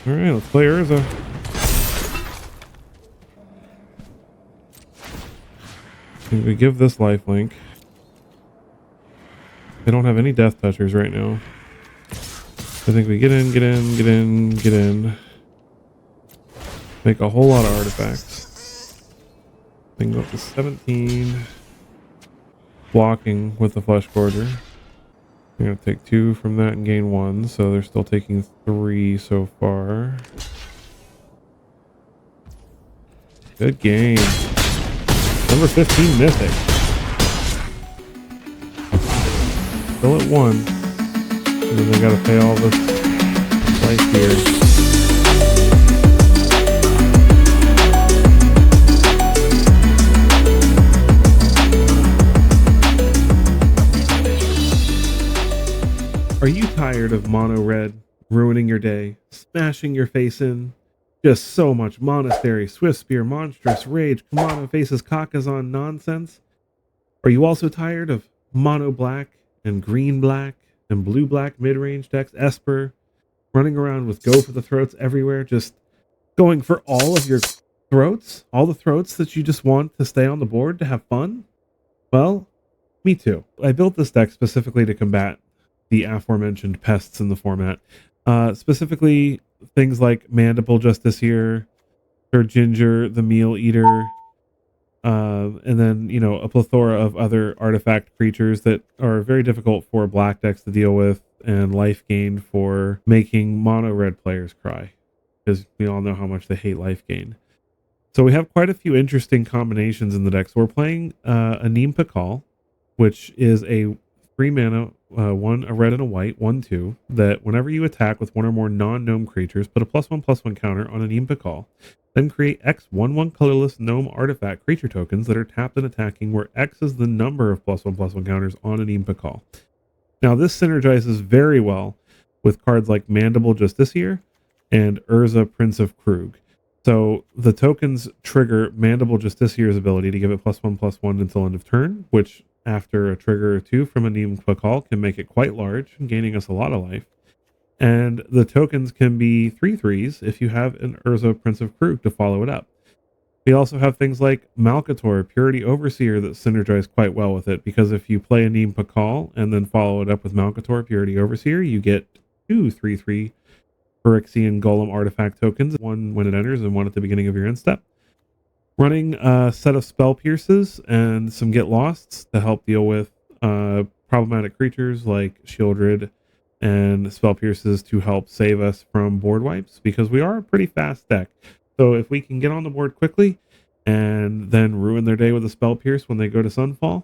Alright, let's play Urza. We give this lifelink. They don't have any death touchers right now. I think we get in. Make a whole lot of artifacts. We can go up to 17. Blocking with the Flesh Gorger. We're going to take 2 from that and gain 1, so they're still taking 3 so far. Good game. Number 15 Mythic. Still at 1. And then they gotta pay all this life here. Are you tired of mono red ruining your day, smashing your face in? Just so much Monastery, Swift Spear, Monstrous, Rage, Kamado Faces, Kakazan nonsense? Are you also tired of mono black and green black and blue black mid-range decks, Esper, running around with go for the throats everywhere, just going for all of your throats? All the throats that you just want to stay on the board to have fun? Well, me too. I built this deck specifically to combat the aforementioned pests in the format. Specifically, things like Mandible Justiciar, or Ginger, the Meal Eater, and then, you know, a plethora of other artifact creatures that are very difficult for black decks to deal with, and life gain for making mono red players cry, because we all know how much they hate life gain. So we have quite a few interesting combinations in the deck. So we're playing Anim Pakal, which is a 3 mana, a red and a white, 1/2, that whenever you attack with one or more non-gnome creatures, put a +1/+1 counter on Anim Pakal. Then create X 1/1 colorless gnome artifact creature tokens that are tapped and attacking, where X is the number of +1/+1 counters on Anim Pakal. Now this synergizes very well with cards like Mandible Justiciar and Urza, Prince of Kroog. So the tokens trigger Mandible Justiciar's ability to give it +1/+1 until end of turn, which after a trigger or 2 from Anim Pakal can make it quite large, gaining us a lot of life. And the tokens can be 3/3s if you have an Urza, Prince of Kroog to follow it up. We also have things like Malcator, Purity Overseer, that synergize quite well with it, because if you play Anim Pakal and then follow it up with Malcator, Purity Overseer, you get 2 3/3 Phyrexian Golem artifact tokens, one when it enters and one at the beginning of your end step. Running a set of Spell Pierces and some Get Losts to help deal with problematic creatures like Shieldred, and Spell Pierces to help save us from board wipes, because we are a pretty fast deck. So if we can get on the board quickly and then ruin their day with a Spell Pierce when they go to Sunfall,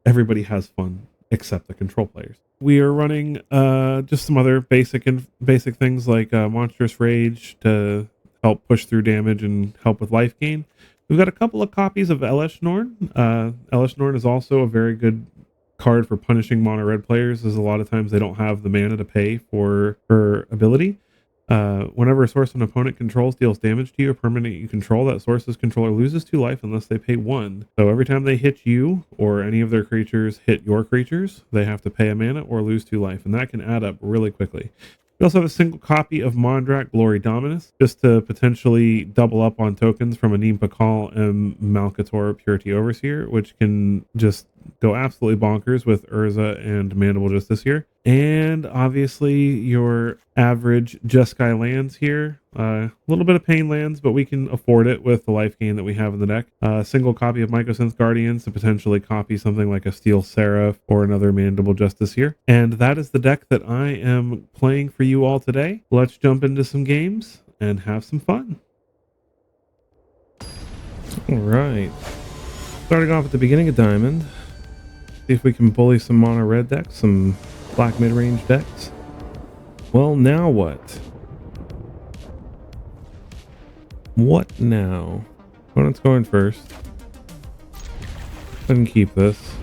everybody has fun except the control players. We are running just some other basic things like Monstrous Rage to help push through damage and help with life gain. We've got a couple of copies of Elesh Norn. Elesh Norn is also a very good card for punishing mono red players, as a lot of times they don't have the mana to pay for her ability. Whenever a source an opponent controls deals damage to you, a permanent you control, that source's controller loses 2 life unless they pay 1. So every time they hit you or any of their creatures hit your creatures, they have to pay a mana or lose 2 life, and that can add up really quickly. We also have a single copy of Mondrak Glory Dominus, just to potentially double up on tokens from Anim Pakal and Malcator Purity Overseer, which can just go absolutely bonkers with Urza and Mandible Justiciar. And obviously your average Jeskai lands here. A little bit of pain lands, but we can afford it with the life gain that we have in the deck. A single copy of Mycosynth Guardians to potentially copy something like a Steel Seraph or another Mandible Justiciar. And that is the deck that I am playing for you all today. Let's jump into some games and have some fun. All right. Starting off at the beginning of Diamond. See if we can bully some mono red decks, some black mid-range decks. Well, now what? What now? Opponent's going first. Go ahead and keep this.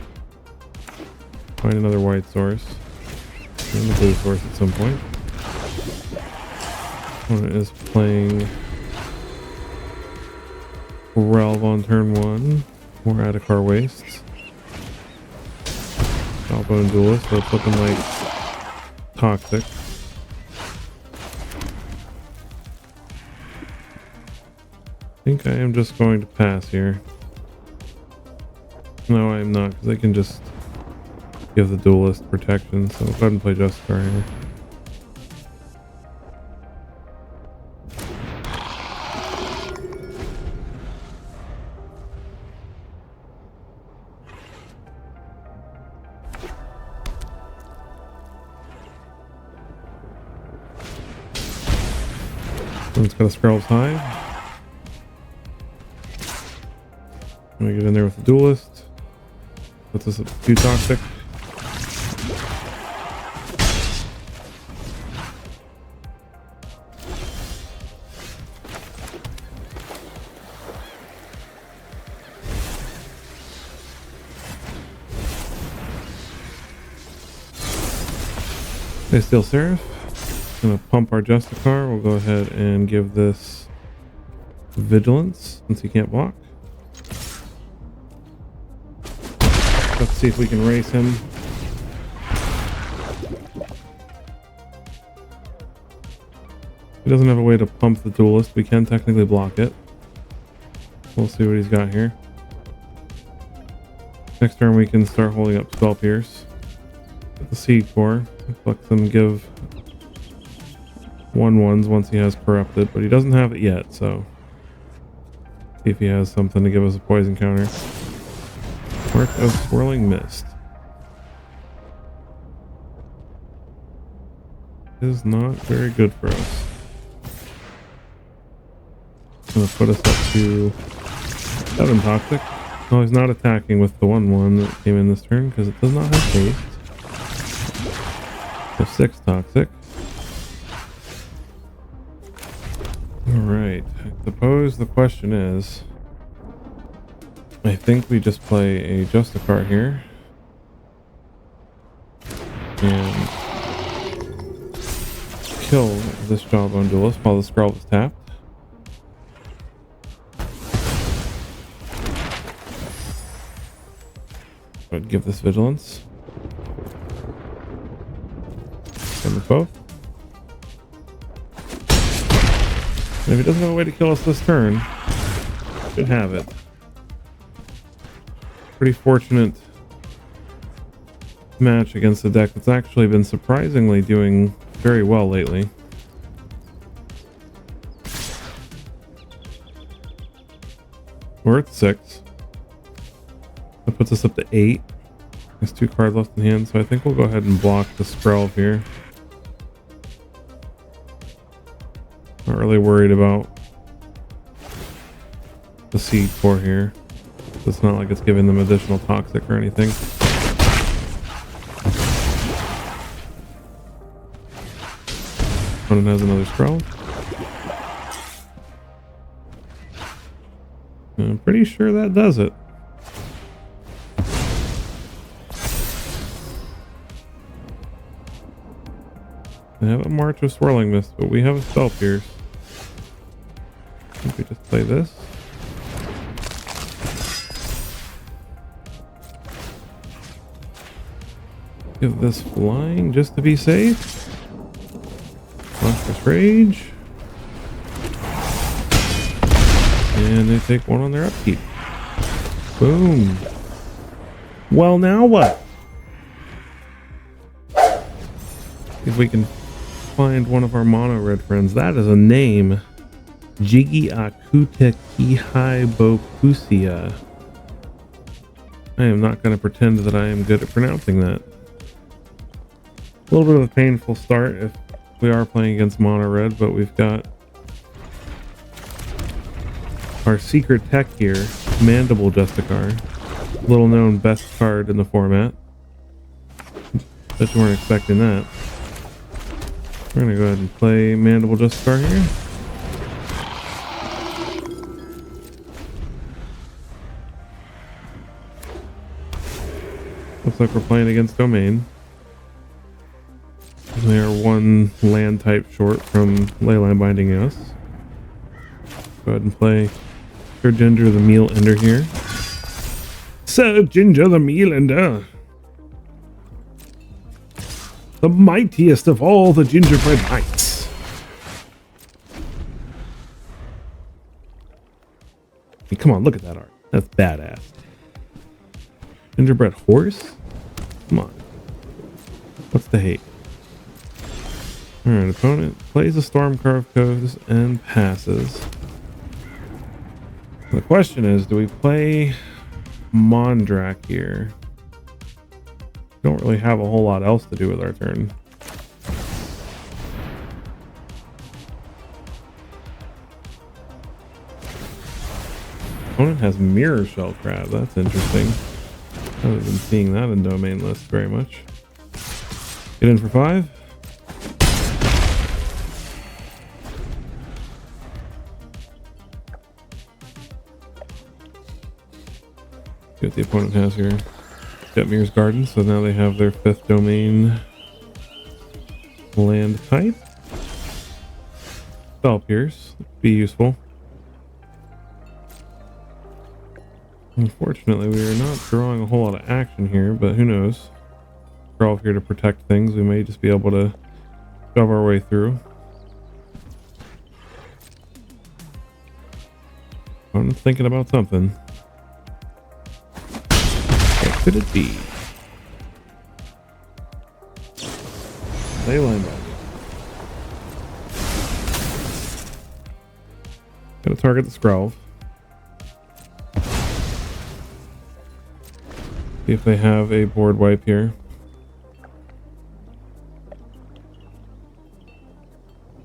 Find another white source. And the blue source at some point. Opponent is playing Relv on turn 1. More Adhikar Wastes. Jawbone Duelist, so it's looking like toxic. think I am just going to pass here. No, I am not, because I can just give the duelist protection, so go ahead and play Jeskai here. It's got a Screll's Hive. I'm gonna get in there with the duelist. Puts us at 2 toxic. They steal Seraph. Gonna pump our Justicar. We'll go ahead and give this Vigilance since he can't block. Let's see if we can race him. He doesn't have a way to pump the duelist. We can technically block it. We'll see what he's got here. Next turn we can start holding up Spell Pierce. Get the Seed Core. Let them give 1/1s once he has Corrupted, but he doesn't have it yet, so see if he has something to give us a poison counter. Mark of Swirling Mist is not very good for us. It's gonna put us up to 7 toxic. No, he's not attacking with the 1/1 that came in this turn because it does not have haste. So 6 toxic. Alright, I suppose the question is, I think we just play a Justicar here. And kill this Jawbone Duelist while the Scroll is tapped. I'd give this Vigilance. And with both. And if he doesn't have a way to kill us this turn, should have it. Pretty fortunate match against a deck that's actually been surprisingly doing very well lately. We're at 6. That puts us up to 8. There's 2 cards left in hand, so I think we'll go ahead and block the Skrelv here. Not really worried about the Seed Core here. It's not like it's giving them additional toxic or anything. Opponent has another Skrelv. I'm pretty sure that does it. They have a March of Swirling Mist, but we have a Spell Pierce. I think we just play this. Give this flying just to be safe. Monstrous Rage. And they take 1 on their upkeep. Boom. Well, now what? If we can find one of our mono red friends. That is a name. Jiggy Akuta Kihai Bokusia. I am not going to pretend that I am good at pronouncing that. A little bit of a painful start if we are playing against mono red, but we've got our secret tech here, Mandible Justicar. Little known best card in the format. Bet you weren't expecting that. We're gonna go ahead and play Mandible Justicar here. Looks like we're playing against Domain. They are 1 land type short from Leyline Binding us. Go ahead and play Sir Ginger the Meal Ender here. Sir Ginger the Meal Ender. The mightiest of all the gingerbread knights. mean, come on, look at that art. That's badass. Gingerbread horse? Come on. What's the hate? Alright, opponent plays a Stormcarve Coast and passes. The question is, do we play Mondrak here? We don't really have a whole lot else to do with our turn. Opponent has Mirror Shell Crab. That's interesting. I haven't been seeing that in domain list very much. Get in for 5. See what the opponent has here. Got Mirror's Garden, so now they have their 5th domain land type. Spell Pierce, be useful. Unfortunately, we are not drawing a whole lot of action here, but who knows? We're all here to protect things. We may just be able to shove our way through. I'm thinking about something. What could it be? Leyline Body. Gonna target the Skrelv. See if they have a board wipe here.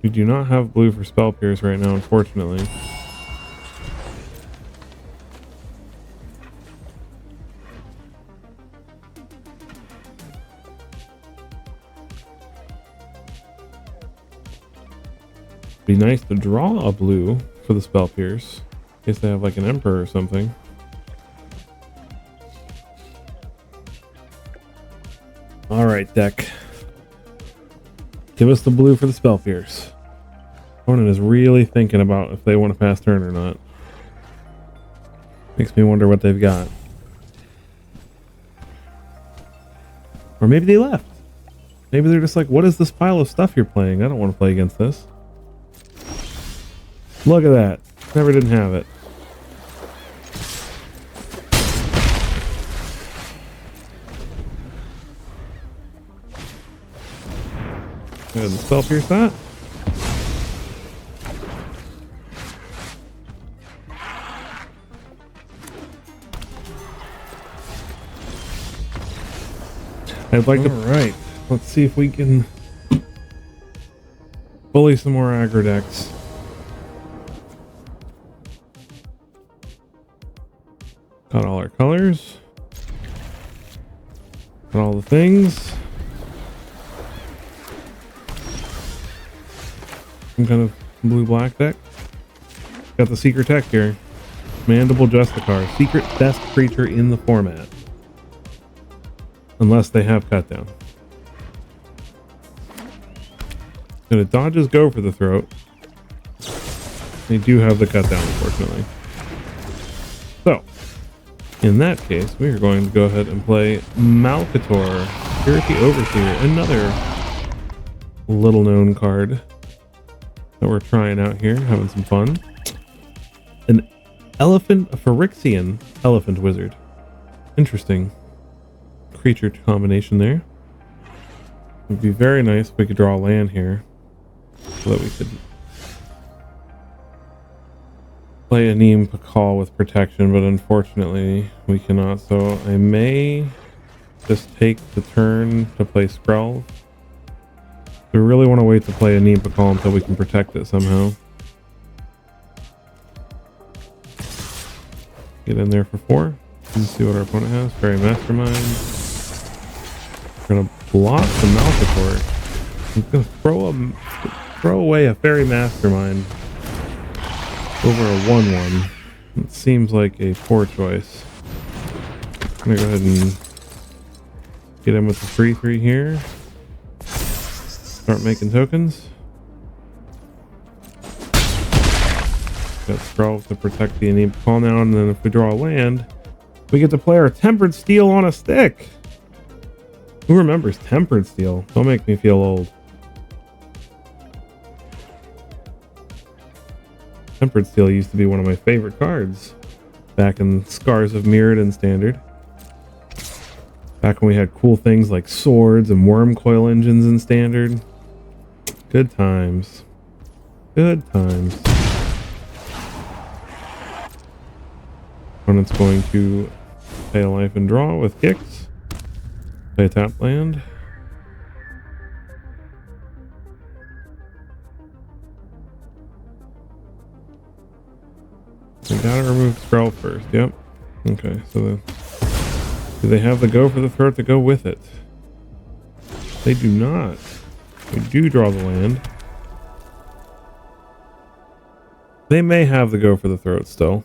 We do not have blue for Spell Pierce right now, unfortunately. Be nice to draw a blue for the Spell Pierce, in case they have like an Emperor or something. Alright, deck. Give us the blue for the Spell Pierce. Opponent is really thinking about if they want to pass turn or not. Makes me wonder what they've got. Or maybe they left. Maybe they're just like, what is this pile of stuff you're playing? I don't want to play against this. Look at that. Never didn't have it. Good, the Spell Pierce that. I'd like to. Alright, let's see if we can bully some more aggro decks. Got all our colors. Got all the things. Some kind of blue-black deck. Got the secret tech here. Mandible Justicar. Secret best creature in the format. Unless they have cut down. And it dodges go for the throat. They do have the cut down, unfortunately. So, in that case, we are going to go ahead and play Malcator, Purity Overseer, another little known card that we're trying out here, having some fun. An Elephant, a Phyrexian Elephant Wizard. Interesting creature combination there. It would be very nice if we could draw a land here so that we could play a Neem Pakal with protection, but unfortunately we cannot, so I may just take the turn to play Skrelv. We really want to wait to play a Neem Pakal until we can protect it somehow. Get in there for 4 and see what our opponent has. Fairy Mastermind. We're gonna block the Malcator. I'm gonna throw away a Fairy Mastermind over a 1/1. It seems like a poor choice. I'm gonna go ahead and get in with the 3/3 here. Start making tokens. Got Skrelv to protect the Neem Pakal now, and then if we draw a land, we get to play our Tempered Steel on a stick. Who remembers Tempered Steel? Don't make me feel old. Tempered Steel used to be one of my favorite cards. Back in Scars of Mirrodin Standard. Back when we had cool things like swords and worm coil engines in Standard. Good times. Good times. Opponent's going to pay a life and draw with kicks. Play a tap land. We gotta remove Spell first, yep. Okay, so then do they have the go for the throat to go with it? They do not. We do draw the land. They may have the go for the throat still.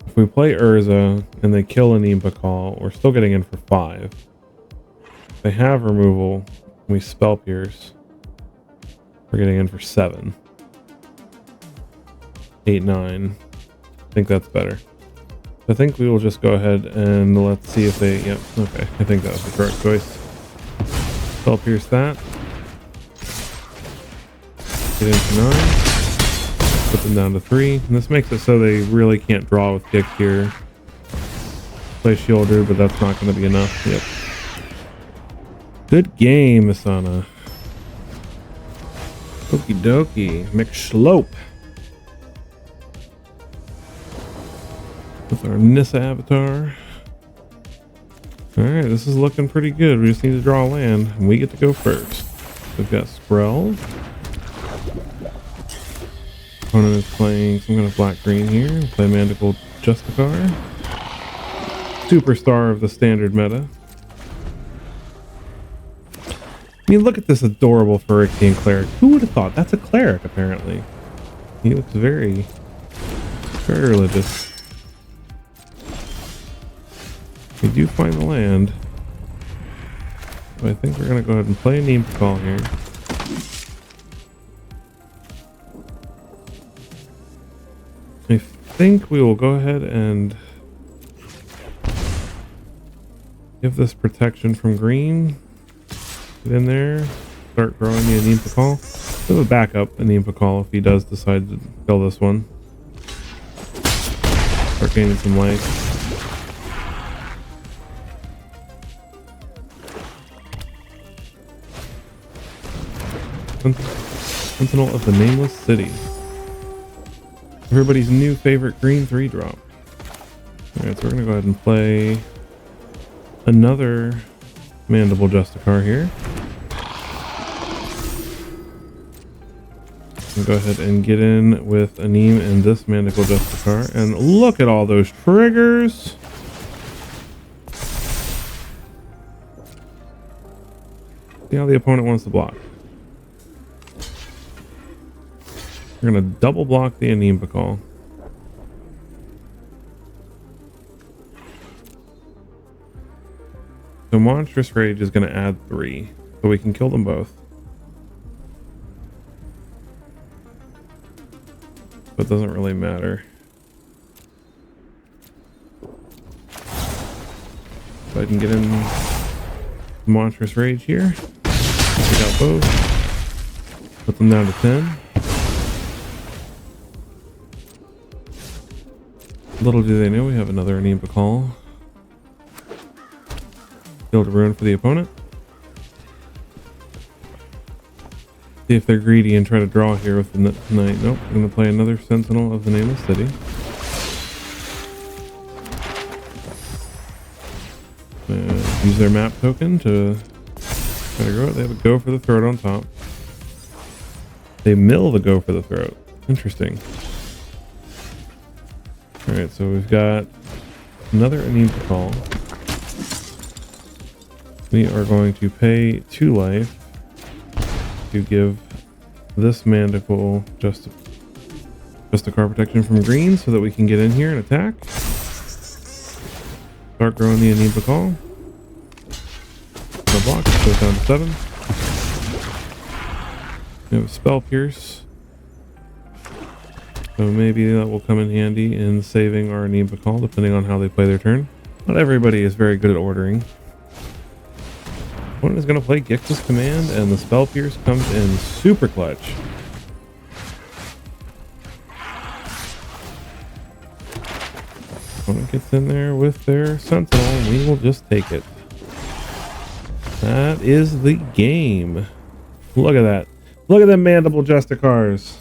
If we play Urza and they kill an Impa Call, we're still getting in for 5. If they have removal, we Spell Pierce. We're getting in for 7. 8, 9. I think that's better. I think we will just go ahead and let's see if they... Yep, okay. I think that was the correct choice. Spell Pierce that. Get into 9. Put them down to 3. And this makes it so they really can't draw with kick here. Play Shielder, but that's not going to be enough. Yep. Good game, Asana. Okie dokie. McSlope. With our Nissa avatar. Alright, this is looking pretty good. We just need to draw land, and we get to go first. We've got Sprell. Opponent is playing some kind of black-green here. Play Mandible Justicar. Superstar of the standard meta. I mean, look at this adorable Phyrexian cleric. Who would have thought? That's a cleric, apparently. He looks very, very religious. We do find the land. So I think we're going to go ahead and play a Neem Call here. I think we will go ahead and give this protection from green. Get in there, start growing the Anempa Call. We have a backup Anempa Call if he does decide to kill this one. Start gaining some life. Sentinel of the Nameless City. Everybody's new favorite green 3-drop. Alright, so we're going to go ahead and play another Mandible Justicar here. And go ahead and get in with Aneem and this Mandible Justicar. And look at all those triggers! See how the opponent wants to block. We're going to double block the Anempa Call. So Monstrous Rage is going to add 3. So we can kill them both. But it doesn't really matter. So I can get in Monstrous Rage here. Take out both. Put them down to 10. Little do they know we have another Anempa Call. Build a ruin for the opponent. See if they're greedy and try to draw here with the knight. Nope, I'm going to play another Sentinel of the Nameless City. Use their map token to try to grow it. They have a go for the throat on top. They mill the go for the throat. Interesting. Alright, so we've got another Anempa Call. We are going to pay 2 life to give this Mandible just a card protection from green so that we can get in here and attack. Start growing the Anempa Call. No block, goes down to 7. We have a Spell Pierce. So maybe that will come in handy in saving our Anempa Call, depending on how they play their turn. Not everybody is very good at ordering. Opponent is going to play Gix's Command, and the Spell Pierce comes in super clutch. in there with their Sentinel, and we will just take it. That is the game. Look at that. Look at them Mandible Justicars.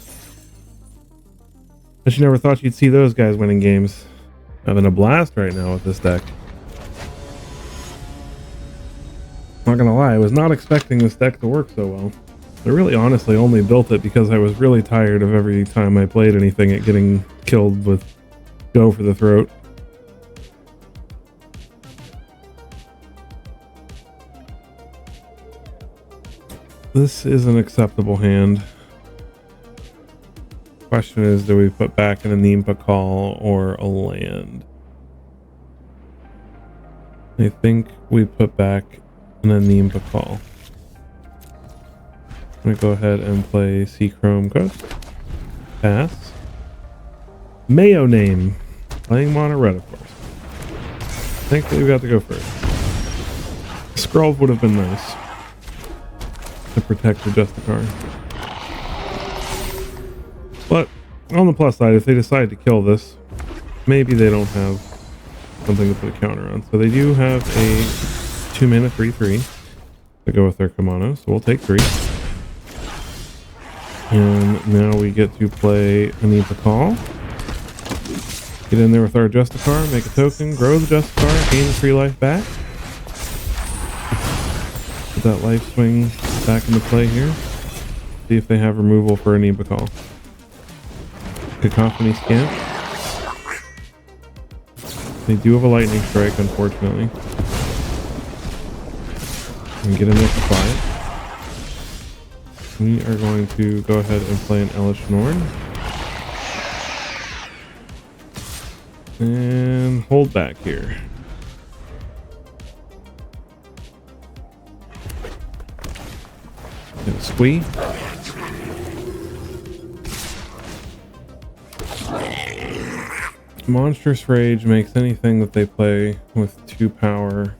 But you never thought you'd see those guys winning games. Having a blast right now with this deck. Not gonna lie, I was not expecting this deck to work so well. I really honestly only built it because I was really tired of every time I played anything it getting killed with Go for the Throat. This is an acceptable hand. Question is, do we put back an Anempa Call or a land? I think we put back an Anempa Call. I'm gonna go ahead and play Seachrome Coast. Pass. Mayo name. Playing mono red, of course. Thankfully we got to go first. Scroll would have been nice to protect the Justicar. But on the plus side, if they decide to kill this, maybe they don't have something to put a counter on. So they do have a 2-mana 3/3 to go with their Kamano, so we'll take 3. And now we get to play Anempa Call. Get in there with our Justicar, make a token, grow the Justicar, gain 3 life back. Put that life swing back into play here. See if they have removal for Anempa Call. Cacophony Scamp. They do have a Lightning Strike, unfortunately. And get in there for 5. We are going to go ahead and play an Elish Norn. And hold back here. Get a squee. Monstrous Rage makes anything that they play with 2 power.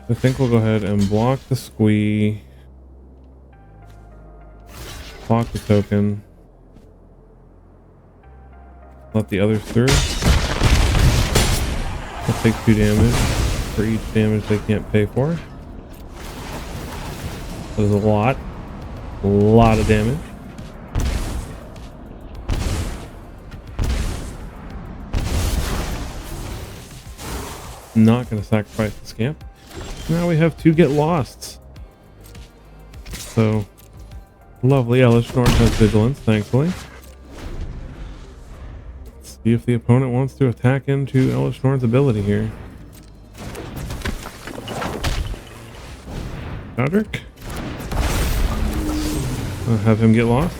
I think we'll go ahead and block the squee. Block the token. Let the others through. I'll take 2 damage for each damage they can't pay for. That is a lot of damage. Not going to sacrifice the Scamp. Now we have 2 Get Losts. So, lovely. Elish Norn has Vigilance, thankfully. Let's see if the opponent wants to attack into Elish Norn's ability here. Godric. I'll have him get lost.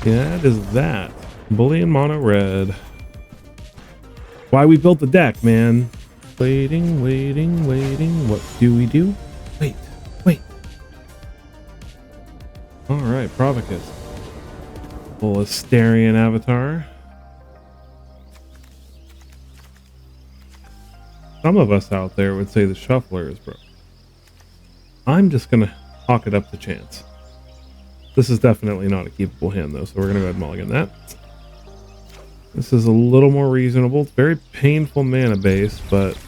That is that. Bully and mono red. Why we built the deck, man. Waiting. What do we do? Wait. Alright, Provocus. Little Asterian avatar. Some of us out there would say the Shuffler is broke. I'm just gonna hawk it up to chance. This is definitely not a keepable hand though, so we're gonna go ahead and mulligan that. This is a little more reasonable. It's very painful mana base, but I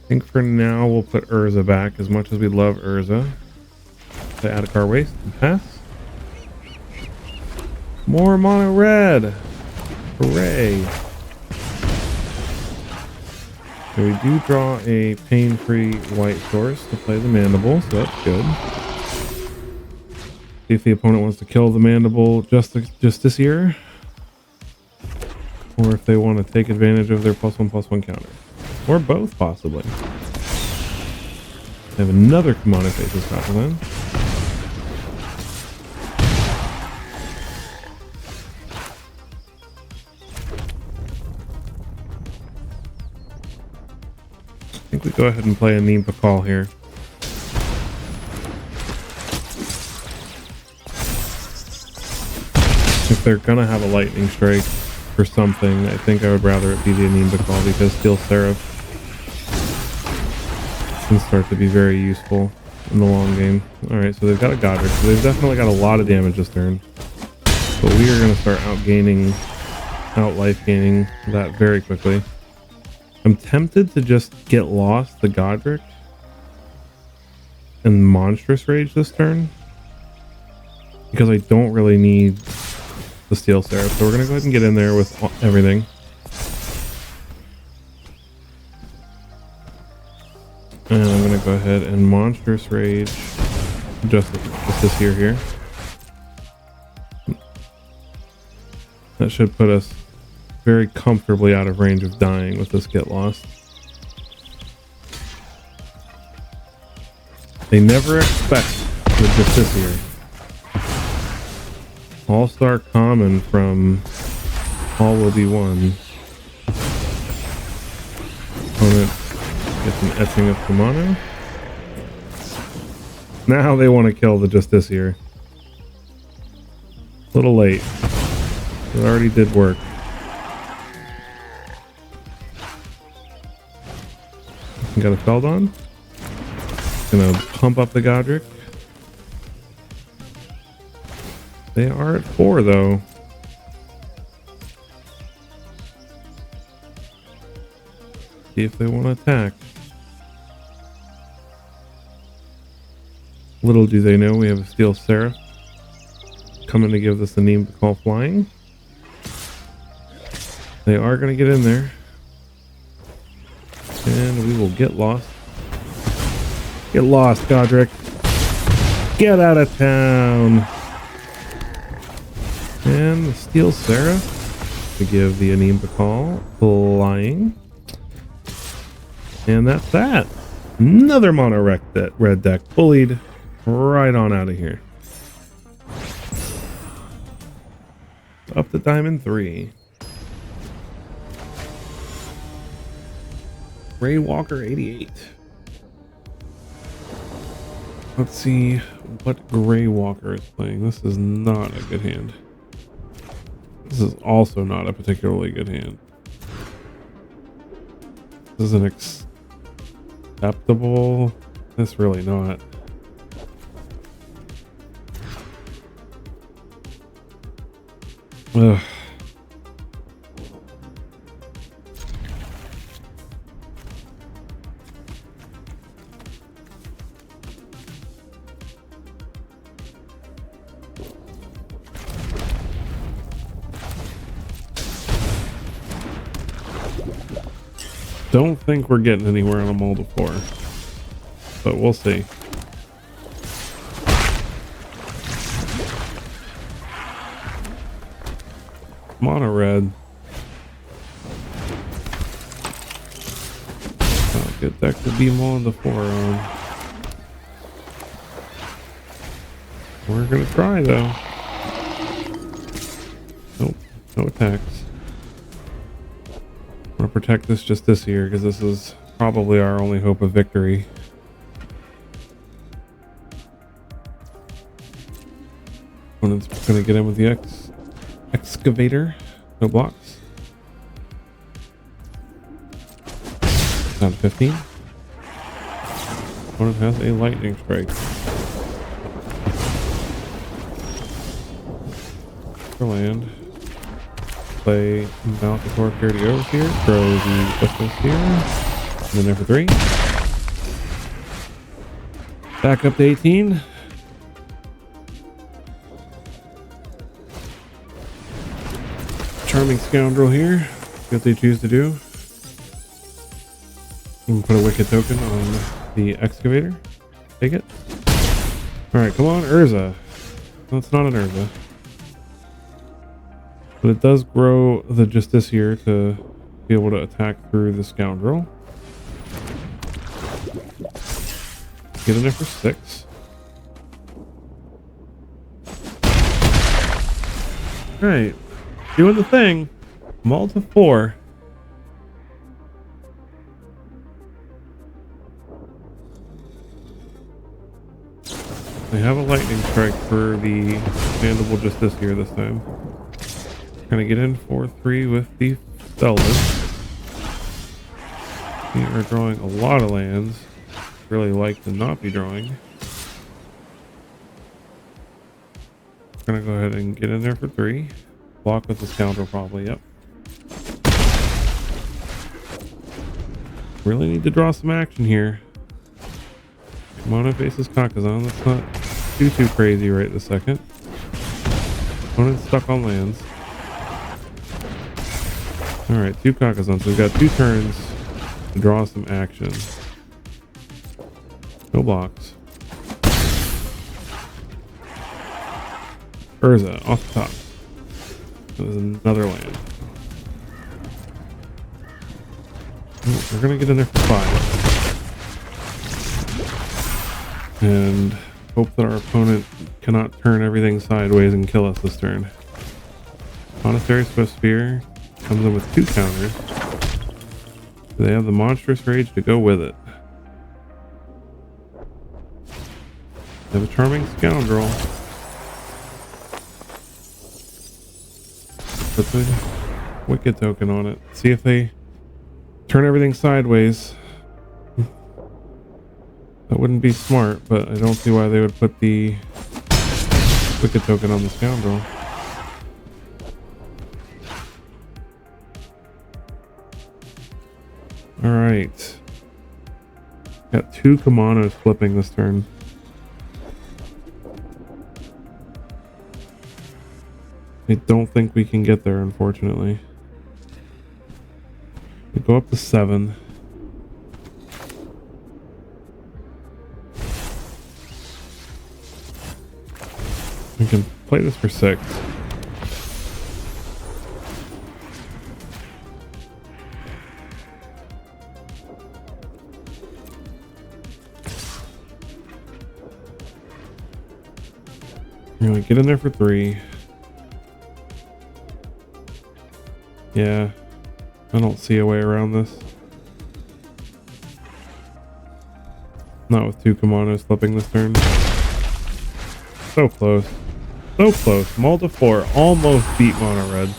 think for now we'll put Urza back as much as we love Urza. To add a card waste and pass. More mono red. Hooray. So we do draw a pain-free white source to play the Mandible, so that's good. See if the opponent wants to kill the Mandible Justiciar, or if they want to take advantage of their +1/+1 counter. Or both, possibly. I have another Kamano Faces Copperland. I think we go ahead and play a Anempa Call here. If they're gonna have a Lightning Strike for something, I think I would rather it be the Anempa Call, because Steel Seraph can start to be very useful. in the long game. Alright, so they've got a Godric, so they've definitely got a lot of damage this turn. But we are going to start out life gaining that very quickly. I'm tempted to just get lost the Godric and Monstrous Rage this turn, because I don't really need the Steel Seraph. So we're going to go ahead and get in there with everything. And I'm going to go ahead and Monstrous Rage just this here. That should put us very comfortably out of range of dying with this Get Lost. They never expect the Justiciar. All-Star Common from All Will Be One. Opponent gets an Etching of Kumano. Now they want to kill the Justiciar. A little late. It already did work. Got a Feldon. Gonna pump up the Godric. They are at 4 though. See if they want to attack. Little do they know we have a Steel Seraph coming to give this a name to call flying. They are going to get in there. And we will get lost. Get lost, Godric. Get out of town. And the Steel Seraph to give the Anim Bakal flying. And that's that. Another mono red deck bullied right on out of here. Up to Diamond 3. Ray Walker 88. Let's see what Gray Walker is playing. This is not a good hand. This is also not a particularly good hand. This is an acceptable. That's really not. Ugh. Don't think we're getting anywhere on a mold of 4, but we'll see. Mono red. Oh, good deck to be mold of 4 on. We're gonna try though. Nope, no attacks. I'm gonna protect this just this year because this is probably our only hope of victory. Opponent's gonna get in with the excavator. No blocks. Down to 15. Opponent has a lightning strike. For land. Play Malcator Parity over here. Throw the Justice here. And then there for 3. Back up to 18. Charming Scoundrel here. What they choose to do. You can put a Wicked token on the Excavator. Take it. Alright, come on, Urza. No, it's not an Urza. But it does grow the Justiciar to be able to attack through the Scoundrel. Get in there for 6. Alright. Doing the thing. Mold of 4. They have a lightning strike for the Mandible Justiciar this time. Gonna get in 4-3 with the Feldon. We are drawing a lot of lands. Really like to not be drawing. We're gonna go ahead and get in there for 3. Block with the scoundrel probably, yep. Really need to draw some action here. Mono faces Kakazan. That's not too crazy right this second. Opponent's stuck on lands. Alright, 2 Kakazans. So we've got 2 turns to draw some action. No blocks. Urza, off the top. There's another land. We're gonna get in there for 5. And hope that our opponent cannot turn everything sideways and kill us this turn. Monastery Swift Spear comes in with 2 counters. They have the monstrous rage to go with it. They have a charming scoundrel. Put the wicked token on it. See if they turn everything sideways. That wouldn't be smart, but I don't see why they would put the wicked token on the scoundrel. Alright. Got 2 Kamanos flipping this turn. I don't think we can get there, unfortunately. We go up to 7. We can play this for 6. Anyway, get in there for 3. Yeah, I don't see a way around this. Not with 2 Kamanos flipping this turn. So close. So close. Mull to 4. Almost beat mono red.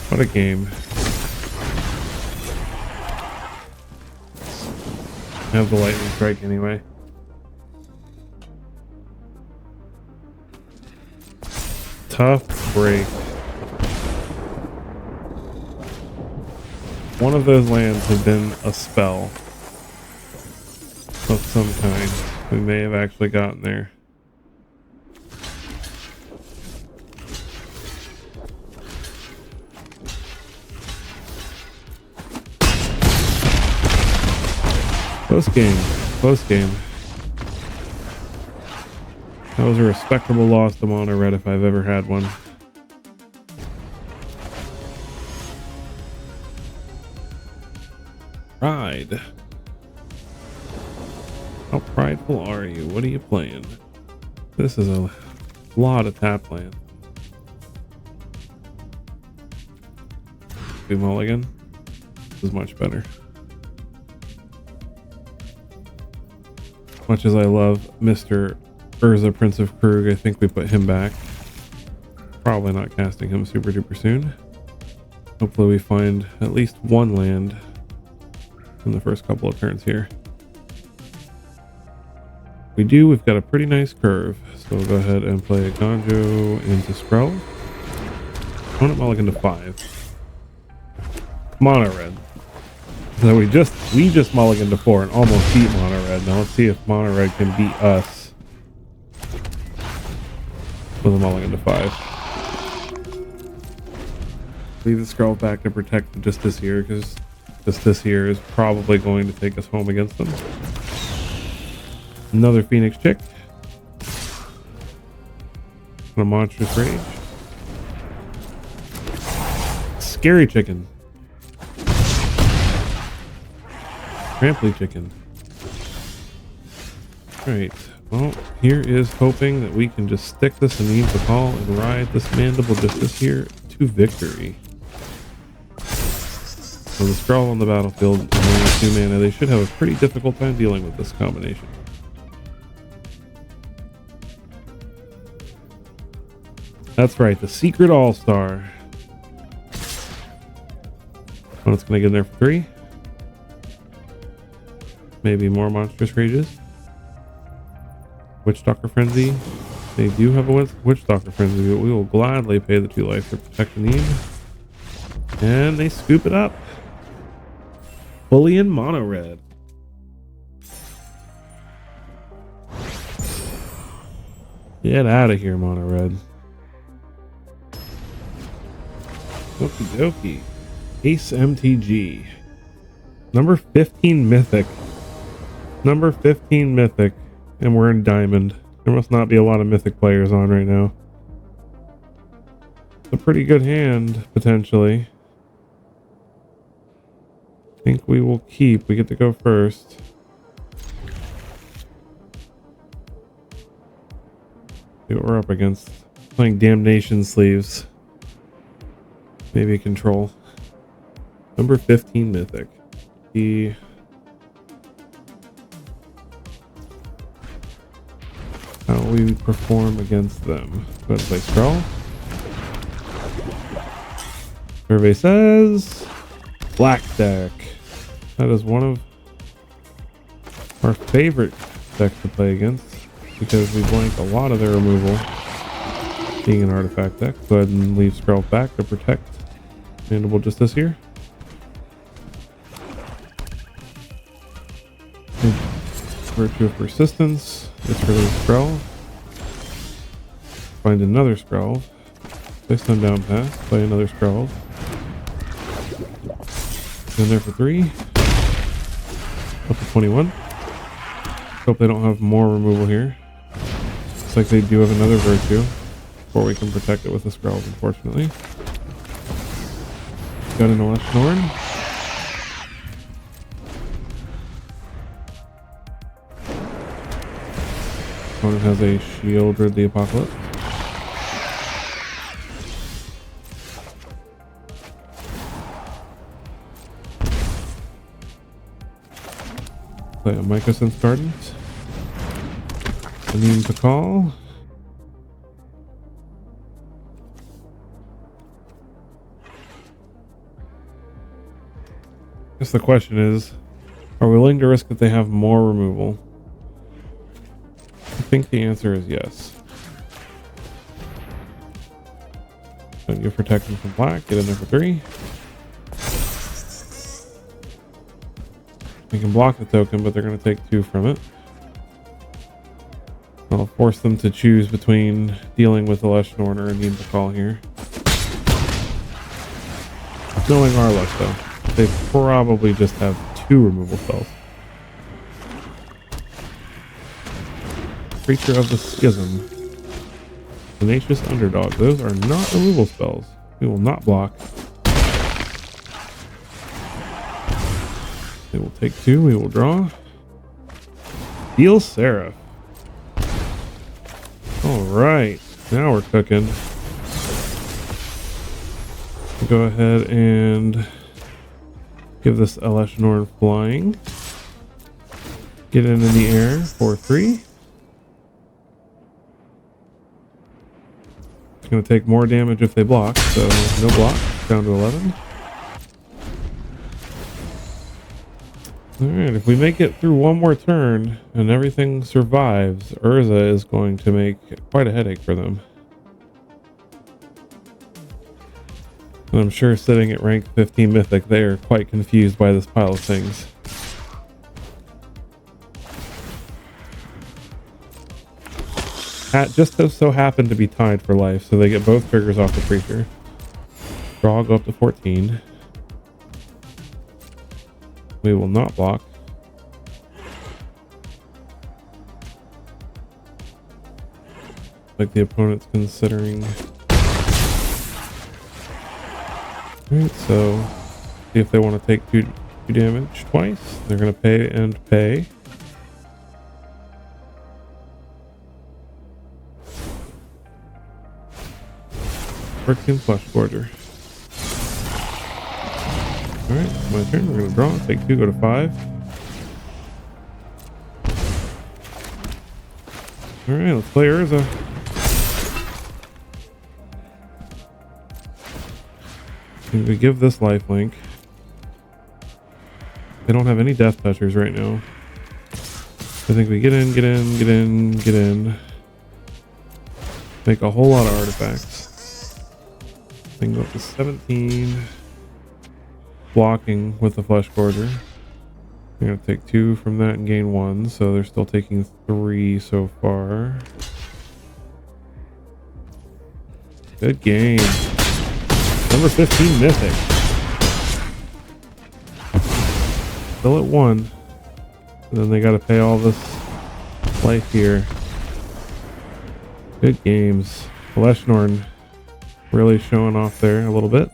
What a game. Have the lightning strike anyway. Tough break. One of those lands had been a spell of some kind. We may have actually gotten there. Close game. Close game. That was a respectable loss to mono red if I've ever had one. Pride. How prideful are you? What are you playing? This is a lot of tap land. Do mulligan. This is much better. Much as I love Mr. Urza, Prince of Kroog, I think we put him back. Probably not casting him super duper soon. Hopefully we find at least 1 land in the first couple of turns here. We do, we've got a pretty nice curve. So we'll go ahead and play a Ganjo into Skrull. Opponent mulligan to 5. Mono red. So we just mulliganed to 4 and almost beat mono red. Now let's see if mono red can beat us with a mulligan to 5. Leave the Skrull back to protect the Justice here, because Justice here is probably going to take us home against them. Another Phoenix chick. And a monstrous rage. Scary chicken. Trampley chicken. Alright, well, here is hoping that we can just stick this in the Aim to Call and ride this Mandible Justice here to victory. So the Skrull on the battlefield, and only 2 mana, they should have a pretty difficult time dealing with this combination. That's right, the Secret All-Star. Opponent's gonna get in there for 3. Maybe more monstrous rages. Witchstalker Frenzy. They do have a Witchstalker Frenzy, but we will gladly pay the 2 life for Protect the Need. And they scoop it up. Fully in mono red. Get out of here, mono red. Okie dokie. Ace MTG. Number 15 mythic. Number 15 mythic. And we're in diamond. There must not be a lot of mythic players on right now. It's a pretty good hand, potentially. I think we will keep. We get to go first. See what we're up against. Playing Damnation Sleeves. Maybe control. Number 15 mythic. How we perform against them. Go ahead and play Scrawl. Survey says black deck. That is one of our favorite decks to play against because we blank a lot of their removal. Being an artifact deck, go ahead and leave Scrawl back to protect. And we'll just this here. Virtue of Persistence. Gets rid of the Scrawl. Find another Scrawl. Place them down pass. Play another Scrawl. In there for 3. Up to 21. Hope they don't have more removal here. Looks like they do have another Virtue. Before we can protect it with the Scrolls, unfortunately. Got an Eleshnorn. Opponent has a Shield Rid the Apocalypse. Play a Mycosynth Gardens. A Neem to call. I guess the question is, are we willing to risk that they have more removal? I think the answer is yes. So you protect them from black, get in there for 3. We can block the token, but they're going to take 2 from it. I'll force them to choose between dealing with Eleshnorn or a Neem to call here. Knowing our luck though, they probably just have 2 removal spells. Creature of the Schism. Tenacious Underdog. Those are not removal spells. We will not block. They will take 2. We will draw. Deal Seraph. Alright. Now we're cooking. Go ahead and give this Eleshnorn flying. Get it in the air for 3. It's going to take more damage if they block, so no block. Down to 11. Alright, if we make it through one more turn and everything survives, Urza is going to make quite a headache for them. And I'm sure sitting at rank 15 Mythic, they are quite confused by this pile of things. Just so happen to be tied for life, so they get both triggers off the creature. Draw, go up to 14. We will not block. Like the opponent's considering. Alright, so see if they want to take 2 damage twice. They're going to pay and pay. Phyrexian Flesh Gorger. Alright, it's my turn. We're going to draw. Take 2, go to 5. Alright, let's play Urza. We give this lifelink. They don't have any death touchers right now. I think we get in. Make a whole lot of artifacts. Thing go up to 17. Blocking with the Flesh Gorger. They're going to take 2 from that and gain 1, so they're still taking 3 so far. Good game. Number 15 Mythic. Still at 1. And then they got to pay all this life here. Good games. Leshnorn really showing off there a little bit.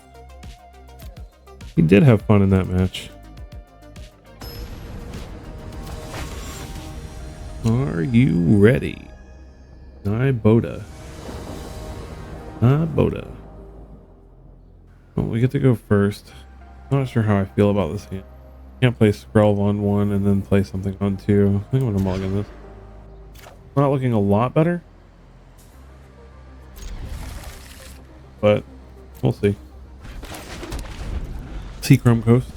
He did have fun in that match. Are you ready? Boda. Boda. Well, we get to go first. Not sure how I feel about this hand. Can't play Scroll on 1 and then play something on 2. I think I'm gonna mulligan this. Not looking a lot better, but we'll see. See Chrome Coast.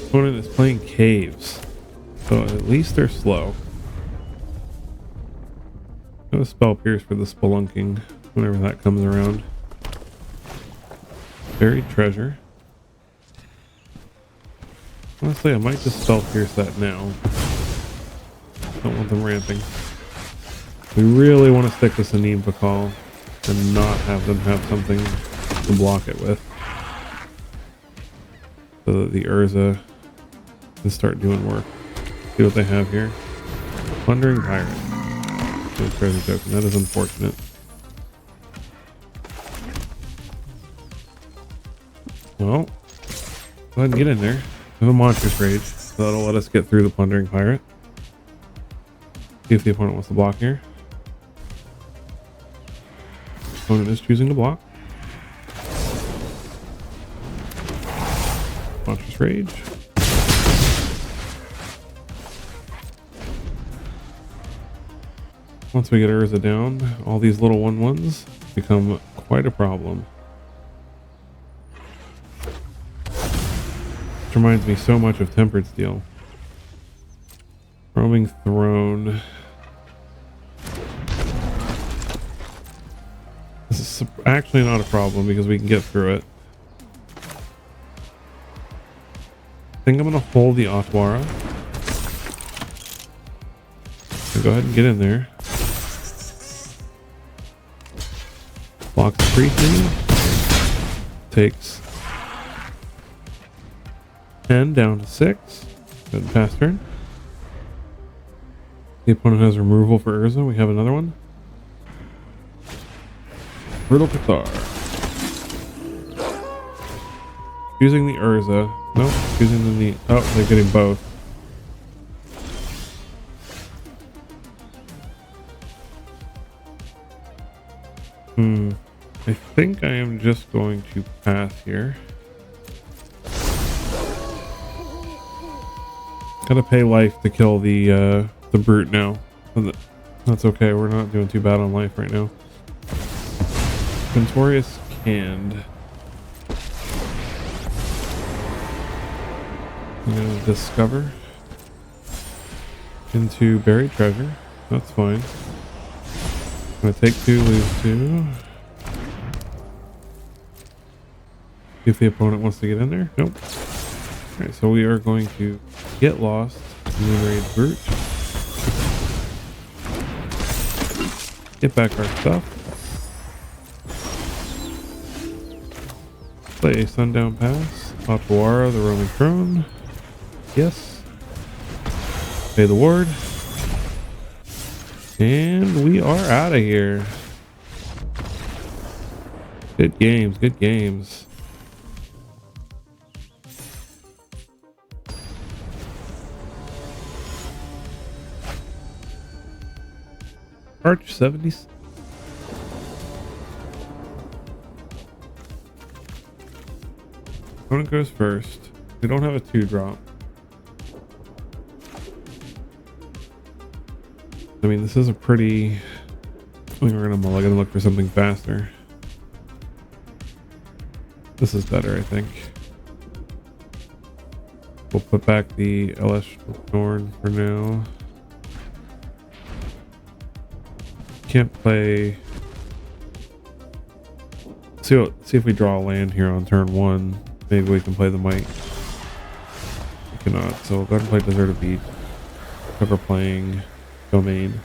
Opponent is playing Caves, so at least they're slow. I'm gonna spell Pierce for the Spelunking whenever that comes around. Buried Treasure. Honestly, I might just spell Pierce that now. Don't want them ramping. We really want to stick to Sanim Pakal and not have them have something to block it with, so that the Urza can start doing work. See what they have here. Plundering Pirate. No treasure token. That is unfortunate. Well, go ahead and get in there. We have a Monstrous Rage, so that'll let us get through the Plundering Pirate. See if the opponent wants to block here. Opponent is choosing to block. Monstrous Rage. Once we get Urza down, all these little 1/1s become quite a problem. Which reminds me so much of Tempered Steel. Roaming Throne. This is actually not a problem because we can get through it. I think I'm going to hold the Otwara. So go ahead and get in there. Block the creature. Takes 10 down to 6. Good pass turn. The opponent has removal for Urza. We have another one. Brutal Cathar. Using the Urza. Nope. Using the... Oh, they're getting both. I think I am just going to pass here. Gotta pay life to kill the brute now. That's okay. We're not doing too bad on life right now. Ventorious Canned. I'm gonna discover into Buried Treasure. That's fine. I'm gonna take 2, lose 2. See if the opponent wants to get in there. Nope. Alright, so we are going to get lost. Moonrage Brute. Get back our stuff. Play a Sundown Pass. Otwara, the Roaming Throne. Yes. Pay the ward. And we are out of here. Good games, good games. Arch 70. Opponent goes first. We don't have a 2-drop. I mean, this is a pretty... I think we're gonna look for something faster. This is better, I think. We'll put back the LS Thorn for now. Can't play. See if we draw a land here on turn 1. Maybe we can play the Might. We cannot, so we'll go ahead and play Deserted Beach. Cover playing Domain.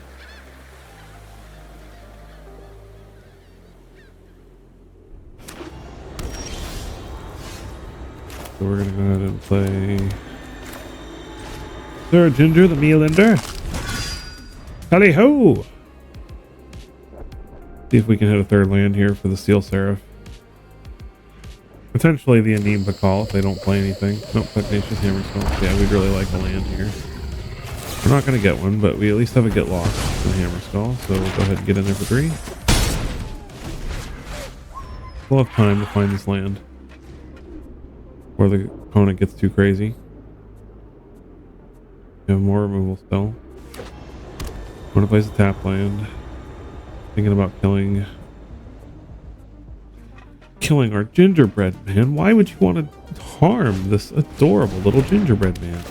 So we're gonna go ahead and play Sir Ginger the Mealender. Tally ho! See if we can hit a third land here for the Steel Seraph. Potentially the Anim Bakal if they don't play anything. Nope, Pugnacious Hammerskull. Yeah, we'd really like a land here. We're not going to get one, but we at least have a Get Lost for the Hammerskull, so we'll go ahead and get in there for 3. We'll have time to find this land before the opponent gets too crazy. We have more removal still. Want to place a tap land. Thinking about killing our gingerbread man. Why would you want to harm this adorable little gingerbread man?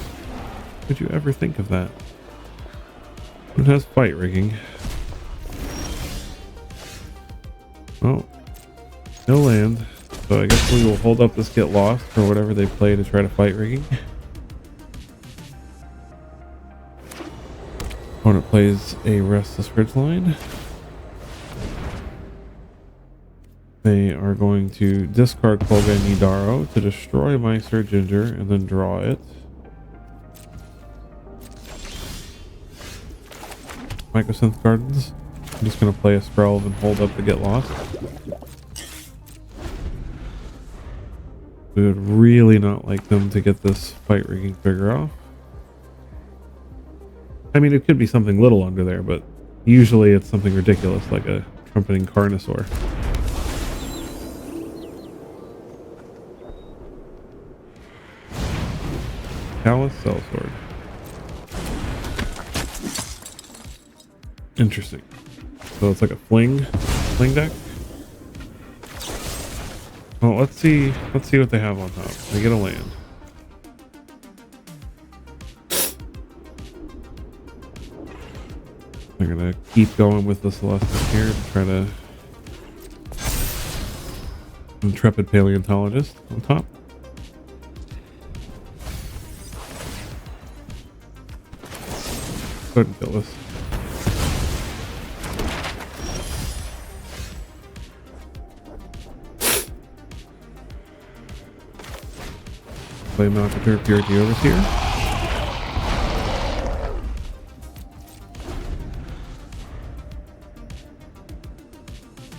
Would you ever think of that? It has fight rigging. Oh, no land. So I guess we will hold up this Get Lost for whatever they play to try to fight rigging. Opponent plays a Restless Ridgeline. They are going to discard Kolga Nidaro to destroy my Sir Ginger and then draw it. Mycosynth Gardens. I'm just going to play a Skrelv and hold up to Get Lost. We would really not like them to get this fight rigging figure off. I mean, it could be something little under there, but usually it's something ridiculous like a trumpeting Carnosaur. Callous Sellsword. Interesting. So it's like a fling deck. Well, let's see what they have on top. They get a land. They're gonna keep going with the Celestic here to try to Intrepid Paleontologist on top. Go ahead and kill this. Play Malcatur Purity Overseer.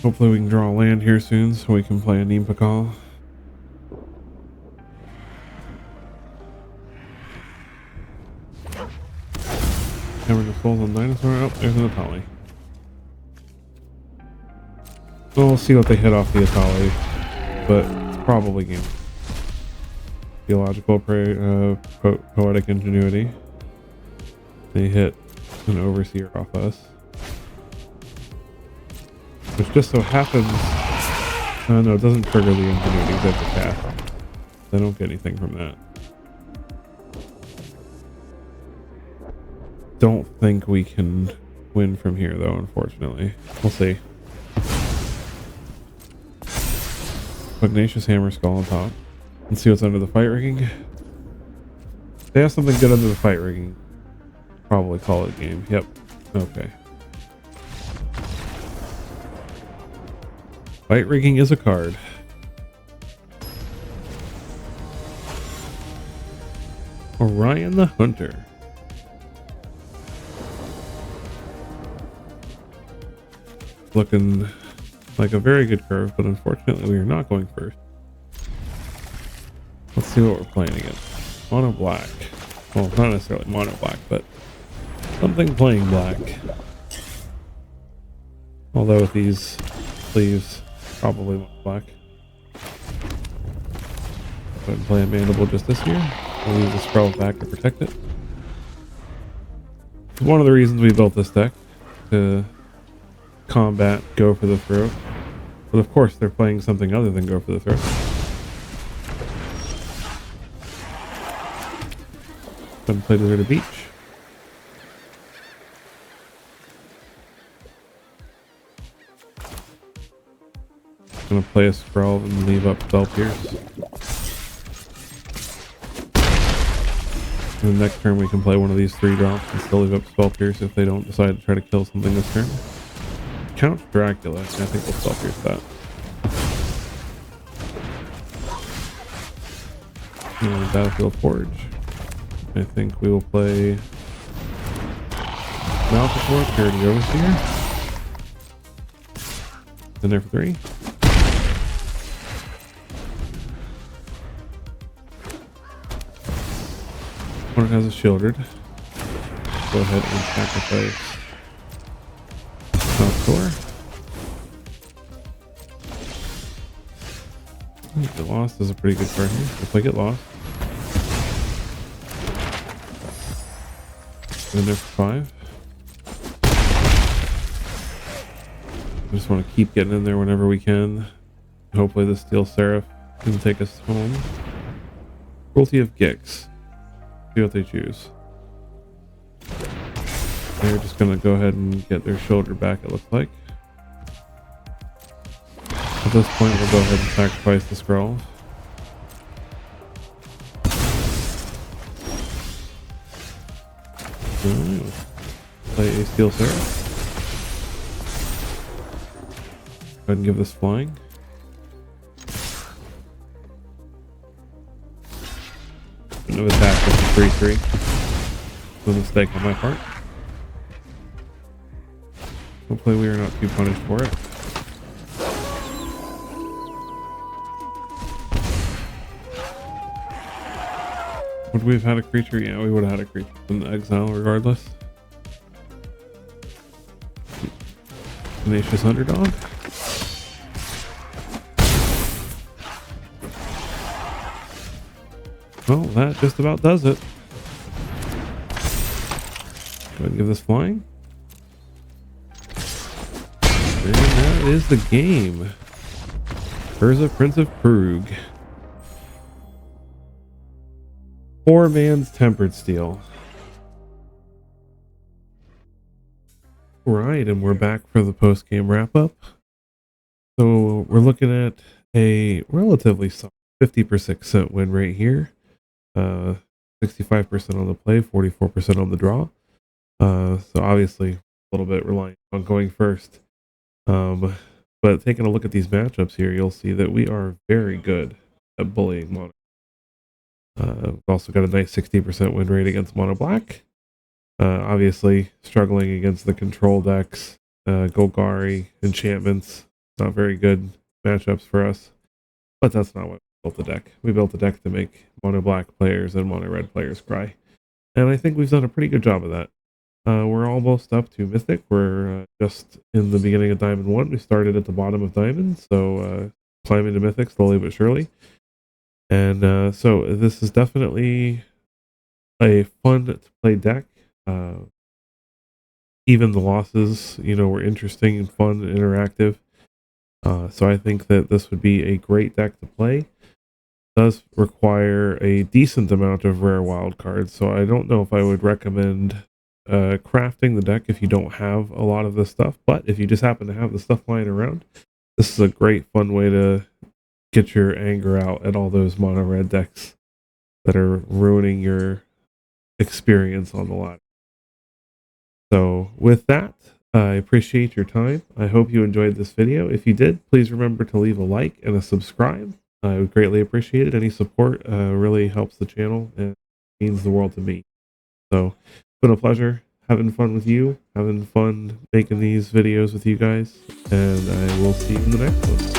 Hopefully we can draw a land here soon so we can play a Neem Pakal. Hammer the Souls on Dinosaur. Oh, there's an Atali. Well, we'll see what they hit off the Atali, but it's probably game. Theological Poetic Ingenuity. They hit an Overseer off us. Which just so happens... no, it doesn't trigger the Ingenuity. They have to cast. They don't get anything from that. Don't think we can win from here, though, unfortunately. We'll see. Pugnacious Hammerskull on top. Let's see what's under the fight rigging. They have something good under the fight rigging. Probably call it game. Yep. Okay. Fight rigging is a card. Orion the Hunter. Looking like a very good curve, but unfortunately we are not going first. Let's see what we're playing against. Mono black. Well, not necessarily mono black, but something playing black. Although with these sleeves, probably mono black. Go ahead and play a Mandible just this year. We'll use the Scroll back to protect it. It's one of the reasons we built this deck, to combat Go for the Throat. But of course they're playing something other than Go for the Throat. Gonna play Deserted Beach. Gonna play a Scroll and leave up Spell Pierce. And the next turn we can play one of these 3 drops and still leave up Spell Pierce if they don't decide to try to kill something this turn. Count Dracula. I think we'll Spell Pierce that. And Battlefield Forge. I think we will play Malphite, Purity Overseer. In there for 3. Opponent has a Shieldred. Go ahead and sacrifice Malphite. Get Lost is a pretty good card here. We'll play Get Lost. In there for 5. I just want to keep getting in there whenever we can. Hopefully the Steel Seraph can take us home. Cruelty of Gix. See what they choose. They're just going to go ahead and get their shoulder back, it looks like. At this point, we'll go ahead and sacrifice the Scroll. Play a Steel Seraph. Go ahead and give this flying. No attack with the 3/3. It was a mistake on my part. Hopefully we are not too punished for it. Would we have had a creature? Yeah, we would have had a creature in exile regardless. Tenacious Underdog. Well, that just about does it. Go ahead and give this flying. And that is the game. Urza, Prince of Kroog. 4 man's Tempered Steel. Right, and we're back for the post-game wrap-up. So we're looking at a relatively soft 50% win rate here. 65% on the play, 44% on the draw. So obviously a little bit reliant on going first. But taking a look at these matchups here, you'll see that we are very good at bullying mono. We've also got a nice 60% win rate against mono black. Obviously struggling against the control decks, Golgari, enchantments. Not very good matchups for us. But that's not what we built the deck. We built the deck to make mono black players and mono red players cry. And I think we've done a pretty good job of that. We're almost up to Mythic. We're just in the beginning of Diamond 1. We started at the bottom of Diamond, so climbing to Mythic slowly but surely. And so this is definitely a fun to play deck. Even the losses, were interesting and fun and interactive. So I think that this would be a great deck to play. It does require a decent amount of rare wild cards, so I don't know if I would recommend crafting the deck if you don't have a lot of this stuff. But if you just happen to have the stuff lying around, this is a great fun way to get your anger out at all those mono red decks that are ruining your experience on the ladder. So with that, I appreciate your time. I hope you enjoyed this video. If you did, please remember to leave a like and a subscribe. I would greatly appreciate it. Any support really helps the channel and means the world to me. So it's been a pleasure having fun with you, having fun making these videos with you guys, and I will see you in the next one.